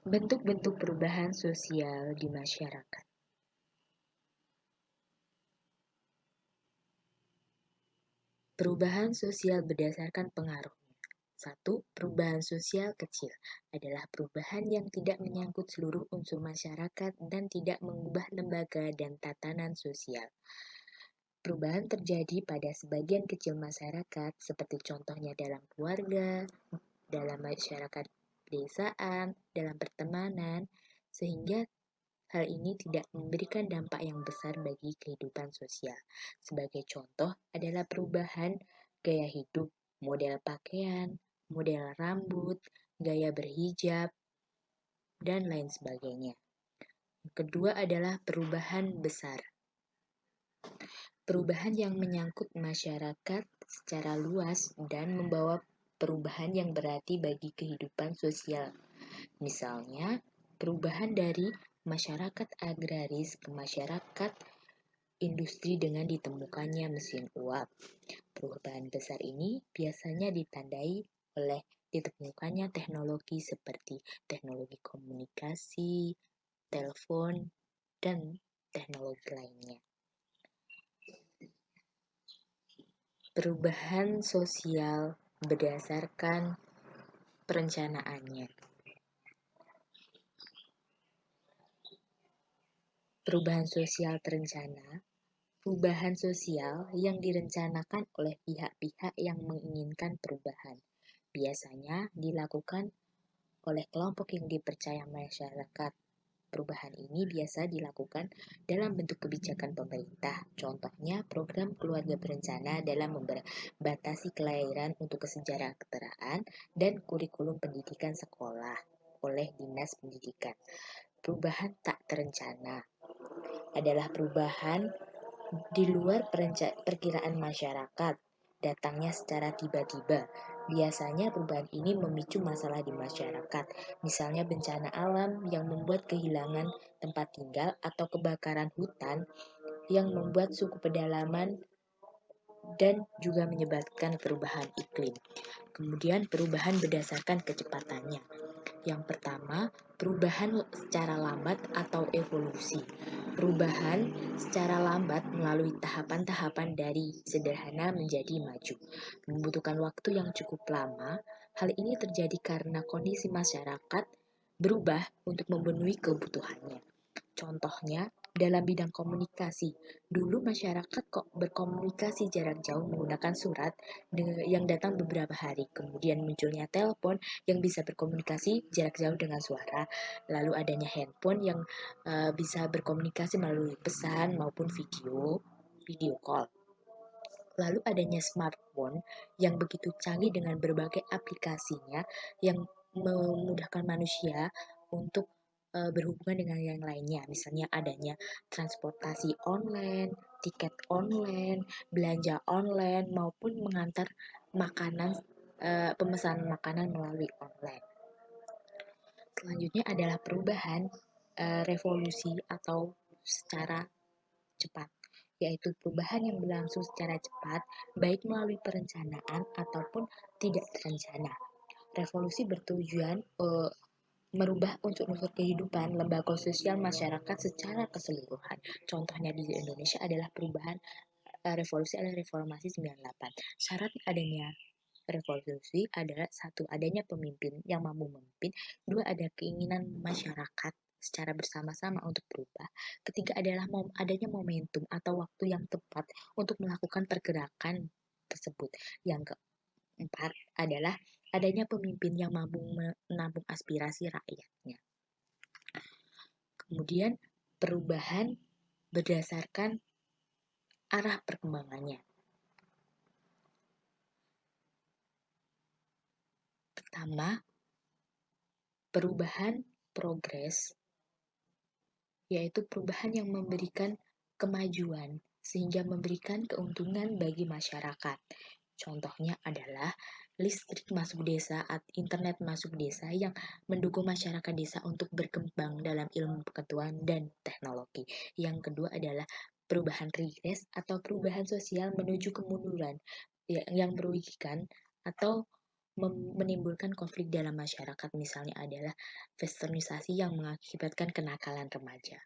Bentuk-bentuk perubahan sosial di masyarakat. Perubahan sosial berdasarkan pengaruhnya. 1. Perubahan sosial kecil adalah perubahan yang tidak menyangkut seluruh unsur masyarakat dan tidak mengubah lembaga dan tatanan sosial. Perubahan terjadi pada sebagian kecil masyarakat, seperti contohnya dalam keluarga, dalam masyarakat pedesaan, dalam pertemanan, sehingga hal ini tidak memberikan dampak yang besar bagi kehidupan sosial. Sebagai contoh adalah perubahan gaya hidup, model pakaian, model rambut, gaya berhijab, dan lain sebagainya. Kedua adalah perubahan besar. Perubahan yang menyangkut masyarakat secara luas dan membawa perubahan yang berarti bagi kehidupan sosial. Misalnya, perubahan dari masyarakat agraris ke masyarakat industri dengan ditemukannya mesin uap. Perubahan besar ini biasanya ditandai oleh ditemukannya teknologi seperti teknologi komunikasi, telepon, dan teknologi lainnya. Perubahan sosial berdasarkan perencanaannya. Perubahan sosial terencana, perubahan sosial yang direncanakan oleh pihak-pihak yang menginginkan perubahan. Biasanya dilakukan oleh kelompok yang dipercaya masyarakat. Perubahan ini biasa dilakukan dalam bentuk kebijakan pemerintah. Contohnya, program keluarga berencana dalam membatasi kelahiran untuk kesejahteraan dan kurikulum pendidikan sekolah oleh Dinas Pendidikan. Perubahan tak terencana adalah perubahan di luar perkiraan masyarakat, datangnya secara tiba-tiba. Biasanya perubahan ini memicu masalah di masyarakat, misalnya bencana alam yang membuat kehilangan tempat tinggal atau kebakaran hutan yang membuat suku pedalaman dan juga menyebabkan perubahan iklim. Kemudian perubahan berdasarkan kecepatannya. Yang pertama, perubahan secara lambat atau evolusi. Perubahan secara lambat melalui tahapan-tahapan dari sederhana menjadi maju. Membutuhkan waktu yang cukup lama. Hal ini terjadi karena kondisi masyarakat berubah untuk memenuhi kebutuhannya. Contohnya, dalam bidang komunikasi, dulu masyarakat kok berkomunikasi jarak jauh menggunakan surat yang datang beberapa hari. Kemudian munculnya telepon yang bisa berkomunikasi jarak jauh dengan suara. Lalu adanya handphone yang bisa berkomunikasi melalui pesan maupun video call. Lalu adanya smartphone yang begitu canggih dengan berbagai aplikasinya yang memudahkan manusia untuk berhubungan dengan yang lainnya. Misalnya adanya transportasi online, tiket online, belanja online, maupun mengantar makanan, pemesanan makanan melalui online. Selanjutnya adalah perubahan revolusi atau secara cepat, yaitu perubahan yang berlangsung secara cepat, baik melalui perencanaan ataupun tidak terencana. Revolusi bertujuan merubah unsur-unsur kehidupan lembaga sosial masyarakat secara keseluruhan. Contohnya di Indonesia adalah perubahan revolusi adalah reformasi 98. Syarat adanya revolusi adalah satu, adanya pemimpin yang mampu memimpin, dua, ada keinginan masyarakat secara bersama-sama untuk berubah, ketiga adalah adanya momentum atau waktu yang tepat untuk melakukan pergerakan tersebut, yang keempat adalah adanya pemimpin yang mampu menampung aspirasi rakyatnya. Kemudian perubahan berdasarkan arah perkembangannya. Pertama, perubahan progres, yaitu perubahan yang memberikan kemajuan sehingga memberikan keuntungan bagi masyarakat. Contohnya adalah listrik masuk desa, internet masuk desa yang mendukung masyarakat desa untuk berkembang dalam ilmu pengetahuan dan teknologi. Yang kedua adalah perubahan regres atau perubahan sosial menuju kemunduran yang merugikan atau menimbulkan konflik dalam masyarakat, misalnya adalah westernisasi yang mengakibatkan kenakalan remaja.